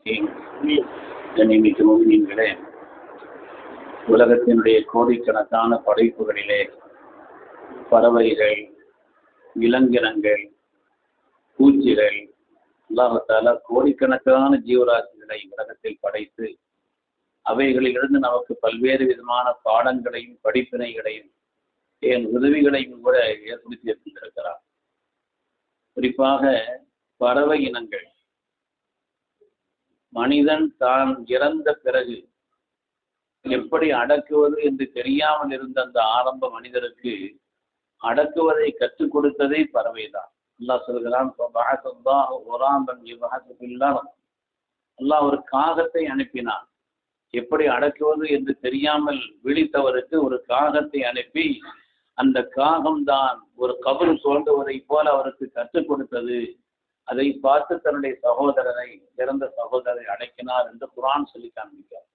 கண்ணியமிக்க முஃமினீன்களே, உலகத்தினுடைய கோடிக்கணக்கான படைப்புகளிலே பறவைகள், விலங்கினங்கள், பூச்சிகள், அல்லாஹ் தஆலா கோடிக்கணக்கான ஜீவராசிகளை உலகத்தில் படைத்து அவைகளிலிருந்து நமக்கு பல்வேறு விதமான பாடங்களையும் படிப்பினைகளையும் என் உதவிகளையும் கூட ஏற்படுத்தி இருந்திருக்கிறார். குறிப்பாக பறவை இனங்கள், மனிதன் தான் இறந்த பிறகு எப்படி அடக்குவது என்று தெரியாமல் இருந்த அந்த ஆரம்ப மனிதருக்கு அடக்குவதை கற்றுக் கொடுத்ததே பறவைதான். அல்லாஹ் சொல்கிறான், அல்லாஹ் ஒரு காகத்தை அனுப்பினான். எப்படி அடக்குவது என்று தெரியாமல் விழித்தவருக்கு ஒரு காகத்தை அனுப்பி அந்த காகம்தான் ஒரு கபர் தோன்றுவதை போல அவருக்கு கற்றுக் கொடுத்தது. அதை பார்த்து தன்னுடைய சகோதரரை, இறந்த சகோதரரை அடக்கினார் என்று குர்ஆன் சொல்லி காண்பிக்கிறார்.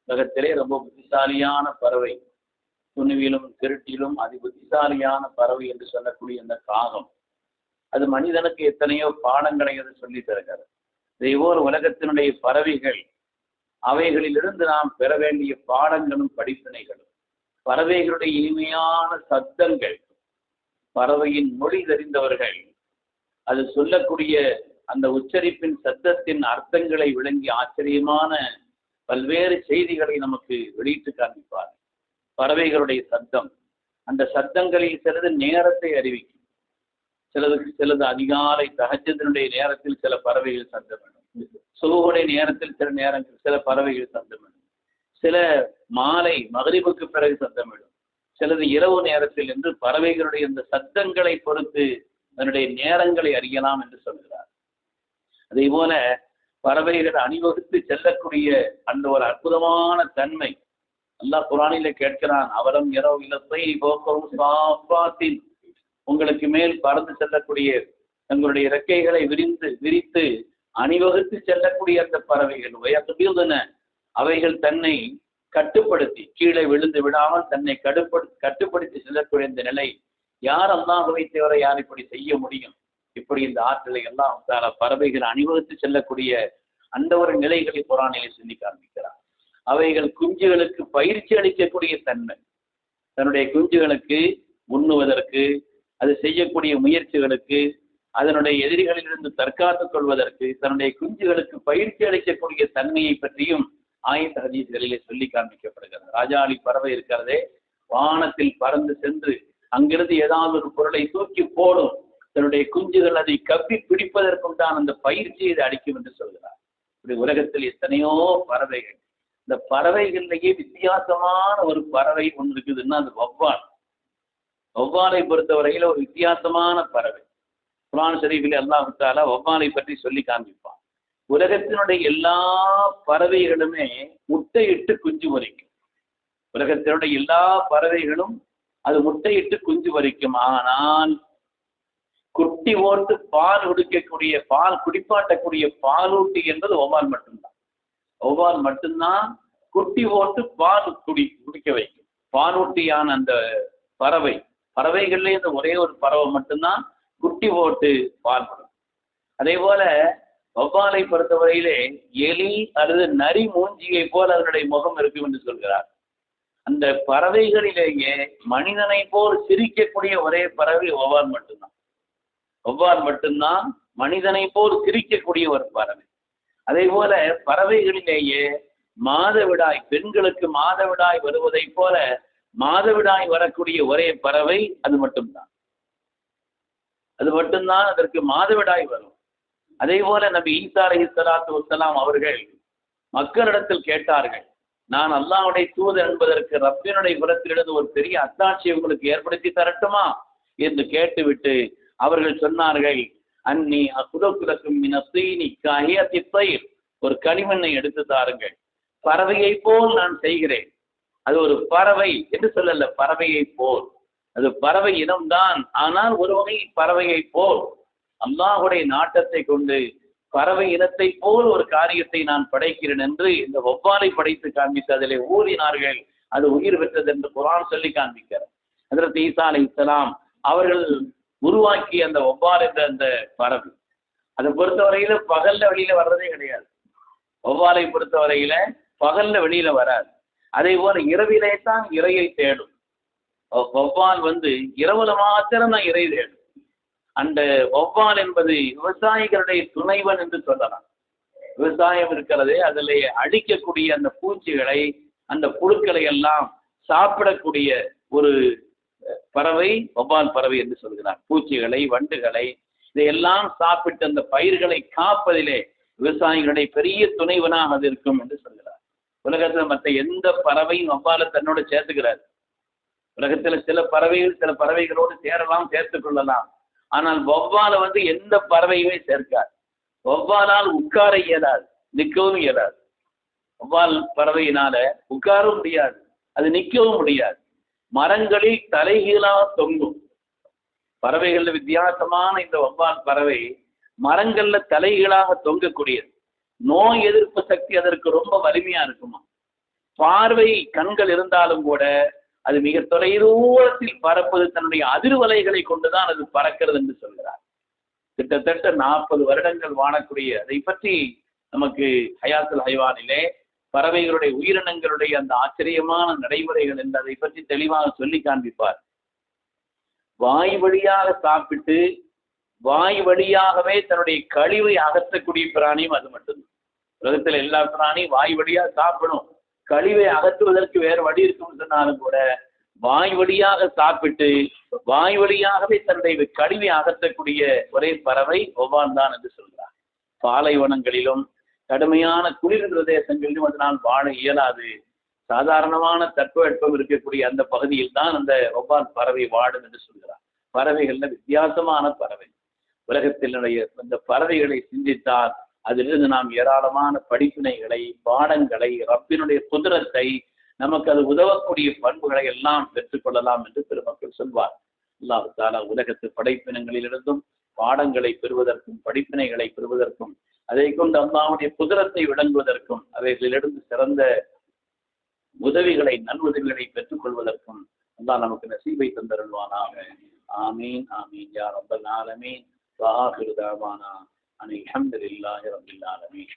உலகத்திலே ரொம்ப புத்திசாலியான பறவை, துணிவிலும் திருட்டிலும் அதி புத்திசாலியான பறவை என்று சொல்லக்கூடிய அந்த காகம், அது மனிதனுக்கு எத்தனையோ பாடங்களை அது சொல்லி தருகிறது. இதேபோல் உலகத்தினுடைய பறவைகள், அவைகளிலிருந்து நாம் பெற வேண்டிய பாடங்களும் படிப்பினைகளும், பறவைகளுடைய இனிமையான சத்தங்கள், பறவையின் மொழி தெரிந்தவர்கள் அது சொல்லக்கூடிய அந்த உச்சரிப்பின் சத்தத்தின் அர்த்தங்களை விளங்கி ஆச்சரியமான பல்வேறு செய்திகளை நமக்கு வெளியிட்டு காண்பிப்பார். பறவைகளுடைய சத்தம், அந்த சத்தங்களில் சிலது நேரத்தை அறிவிக்கும். சிலது அதிகாலை தஹஜ்ஜுடைய நேரத்தில் சில பறவைகள் சத்தமிடும், சுபஹுடைய நேரத்தில் சில பறவைகள் சத்தமிடும், சில மாலை மக்ரிபுக்கு பிறகு சத்தமிடும், சிலது இரவு நேரத்தில் என்று பறவைகளுடைய இந்த சத்தங்களை பொறுத்து அதனுடைய நேரங்களை அறியலாம் என்று சொல்கிறார். அதே போல பறவைகள் அணிவகுத்து செல்லக்கூடிய அந்த ஒரு அற்புதமான தன்மை அல்லாஹ் குர்ஆனிலே கேட்கிறான். அவலம் இரவு இல்லத்தை போக்கவும், உங்களுக்கு மேல் பறந்து செல்லக்கூடிய தங்களுடைய இறக்கைகளை விரித்து அணிவகுத்து செல்லக்கூடிய அந்த பறவைகள் அவைகள் தன்னை கட்டுப்படுத்தி கீழே விழுந்து விடாமல் தன்னை கட்டுப்படுத்தி செல்லக்கூடிய இந்த நிலை, யார் அல்லாஹ்வை தவிர யார் இப்படி செய்ய முடியும்? இப்படி இந்த ஆற்றலை எல்லாம் பறவைகள் அணிவகுத்து செல்லக்கூடிய அந்த ஒரு நிலைகளை குர்ஆனிலே சொல்லி காண்பிக்கிறார். அவைகள் குஞ்சுகளுக்கு பயிற்சி அளிக்கக்கூடிய தன்மை, தன்னுடைய குஞ்சுகளுக்கு உண்ணுவதற்கு, அது செய்யக்கூடிய முயற்சிகளுக்கு, அதனுடைய எதிரிகளிலிருந்து தற்காத்துக் கொள்வதற்கு தன்னுடைய குஞ்சுகளுக்கு பயிற்சி அளிக்கக்கூடிய தன்மையை பற்றியும் ஆயத் ஹதீஸ்களிலே சொல்லி காண்பிக்கப்படுகிறது. ராஜாளி பறவை இருக்கிறதே, வானத்தில் பறந்து சென்று அங்கிருந்து ஏதாவது ஒரு பொருளை தூக்கி போடும், தன்னுடைய குஞ்சுகள் அதை கப்பி பிடிப்பதற்கும் தான் அந்த பயிற்சியை இது அளிக்கும் என்று சொல்கிறார். இப்படி உலகத்தில் எத்தனையோ பறவைகள், இந்த பறவைகளிலேயே வித்தியாசமான ஒரு பறவை ஒன்று இருக்குதுன்னா அது வௌவால். வௌவாலை பொறுத்தவரையில் ஒரு வித்தியாசமான பறவை. குர்ஆன் ஷரீஃபிலே அல்லாஹ் தஆலா வௌவாலை பற்றி சொல்லி காண்பிப்பான். உலகத்தினுடைய எல்லா பறவைகளுமே முட்டையிட்டு குஞ்சு பொரிக்கும். உலகத்தினுடைய எல்லா பறவைகளும் அது முட்டையிட்டு குஞ்சு பொரிக்கும். ஆனால் குட்டி ஓட்டு பால் குடிக்கக்கூடிய, பால் குடிப்பாட்டக்கூடிய பாலூட்டி என்பது வௌவால் மட்டும்தான். வௌவால் மட்டும்தான் குட்டி ஓட்டு பால் குடிக்க வைக்கும். பாலூட்டியான அந்த பறவைகள்ல இந்த ஒரே ஒரு பறவை மட்டும்தான் குட்டி ஓட்டு பால் கொடுக்கும். அதே போல வௌவாலை பொறுத்தவரையிலே எலி அல்லது நரி மூஞ்சியை போல் அதனுடைய முகம் இருக்கும் என்று சொல்கிறார். அந்த பறவைகளிலேயே மனிதனை போல் சிரிக்கக்கூடிய ஒரே பறவை வௌவால் மட்டும்தான். வௌவால் மட்டும்தான் மனிதனை போல் சிரிக்கக்கூடிய ஒரு பறவை. அதே போல பறவைகளிலேயே மாதவிடாய், பெண்களுக்கு மாதவிடாய் வருவதை போல மாதவிடாய் வரக்கூடிய ஒரே பறவை அது மட்டும்தான். அதற்கு மாதவிடாய் வரும். அதே போல நபி ஈசா அலைஹிஸ்ஸலாத்து வஸ்ஸலாம் அவர்கள் மக்களிடத்தில் கேட்டார்கள், நான் அல்லாஹ்வுடைய தூதர் என்பதற்கு ரப்பினுடைய புறத்திலிருந்து ஒரு பெரிய அத்தாட்சியை உங்களுக்கு ஏற்படுத்தி தரட்டுமா என்று கேட்டுவிட்டு அவர்கள் சொன்னார்கள், அன்னி அகுதகுலக்கும் மின தீனி கஹியத்தி தய்ர், ஒரு களிமண்ணை எடுத்து தாருங்கள், பறவையை போல் நான் செய்கிறேன். அது ஒரு பறவை என்று சொல்லல, பறவையை போல். அது பறவை இனம்தான், ஆனால் ஒரு வகை பறவையை போல் அல்லாஹ்வுடைய நாட்டத்தை கொண்டு பறவை இனத்தை போல் ஒரு காரியத்தை நான் படைக்கிறேன் என்று இந்த வௌவாலை படைத்து காண்பித்து அதிலே ஊறினார்கள். அது உயிர் பெற்றது என்று குர்ஆன் சொல்லி காண்பிக்கிறார். ஹஜ்ரத் ஈசா அலைஹிஸ்ஸலாம் அவர்கள் உருவாக்கிய அந்த வௌவால் என்ற அந்த பறவை, அதை பொறுத்தவரையில பகல்ல வெளியில வர்றதே கிடையாது. வௌவாலை பொறுத்தவரையில பகல்ல வெளியில வராது. அதே போல இரவிலே தான் இரையை தேடும். வௌவால் இரவுல மாத்திரம் தான் இறை தேடும். அந்த வௌவால் என்பது விவசாயிகளுடைய துணைவன் என்று சொல்லலாம். விவசாயம் இருக்கிறது, அதில் அடிக்கக்கூடிய அந்த பூச்சிகளை, அந்த புழுக்களை எல்லாம் சாப்பிடக்கூடிய ஒரு பறவை வௌவால் பறவை என்று சொல்கிறார். பூச்சிகளை, வண்டுகளை இதையெல்லாம் சாப்பிட்டு அந்த பயிர்களை காப்பதிலே விவசாயிகளுடைய பெரிய துணைவனாக அது இருக்கும் என்று சொல்கிறார். உலகத்தில் மற்ற எந்த பறவையும் வௌவாலை தன்னோடு சேர்த்துக்கிறார். உலகத்தில் சில பறவைகளோடு சேரலாம், சேர்த்துக் கொள்ளலாம். ஆனால் வௌவாலை எந்த பறவையுமே சேர்க்காது. வௌவாலால் உட்கார இயலாது, நிற்கவும் இயலாது. வௌவால் பறவையினால உட்காரவும் முடியாது, அது நிற்கவும் முடியாது. மரங்களில் தலைகீழாக தொங்கும். பறவைகள்ல வித்தியாசமான இந்த வௌவால் பறவை மரங்கள்ல தலைகீழாக தொங்கக்கூடியது. நோய் எதிர்ப்பு சக்தி அதற்கு ரொம்ப வலிமையா இருக்குமா. பார்வை கண்கள் இருந்தாலும் கூட அது மிக தொலைதூரத்தில் பறப்பது தன்னுடைய அதிர்வலைகளை கொண்டுதான் அது பறக்கிறது என்று சொல்கிறார். கிட்டத்தட்ட 40 வருடங்கள் வாழக்கூடிய, அதை பற்றி நமக்கு ஹயாத்துல் ஹைவானிலே பறவைகளுடைய உயிரினங்களுடைய அந்த ஆச்சரியமான நடைமுறைகள் என்று அதை பற்றி தெளிவாக சொல்லி காண்பிப்பார். வாய் வழியாக சாப்பிட்டு வாய் வழியாகவே தன்னுடைய கழிவை அகற்றக்கூடிய பிராணியும் அது மட்டும்தான். உலகத்தில் எல்லா பிராணியும் வாய் வழியாக சாப்பிடும், கழிவை அகற்றுவதற்கு வேறு வழி இருக்கும்னு சொன்னாலும் கூட வாய் வழியாக சாப்பிட்டு வாய் வழியாகவே தன்னுடைய கழிவை அகற்றக்கூடிய ஒரே பறவை வௌவால் தான் என்று சொல்கிறார். பாலைவனங்களிலும் கடுமையான குளிர் பிரதேசங்களிலும் அதனால் வாழ இயலாது. சாதாரணமான தட்பவெப்பம் இருக்கக்கூடிய அந்த பகுதியில் தான் அந்த வௌவால் பறவை வாடும் என்று சொல்கிறார். பறவைகள்ல வித்தியாசமான பறவை. உலகத்தினுடைய இந்த பறவைகளை சிந்தித்தால் அதிலிருந்து நாம் ஏராளமான படிப்பினைகளை, பாடங்களை, ரப்பினுடைய குதிரத்தை, நமக்கு அது உதவக்கூடிய பண்புகளை எல்லாம் பெற்றுக்கொள்ளலாம் என்று பெருமக்கள் சொல்வார். அல்லாஹ் தஆலா உலகத்து படைப்பினங்களிலிருந்தும் பாடங்களை பெறுவதற்கும் படிப்பினைகளை பெறுவதற்கும் அதை கொண்டு அல்லாஹ்வுடைய குதிரத்தை விளங்குவதற்கும் அவைகளிலிருந்து சிறந்த உதவிகளை, நல்உதவிகளை பெற்றுக் கொள்வதற்கும் அல்லாஹ் நமக்கு நசீபை தந்தருள்வானாக. ஆமீன் ஆமீன் யா ரப்பல் ஆலமீன். வ ஆகிரு தஅவானா அனில் ஹம்துலில்லாஹி ரப்பில் ஆலமீன்.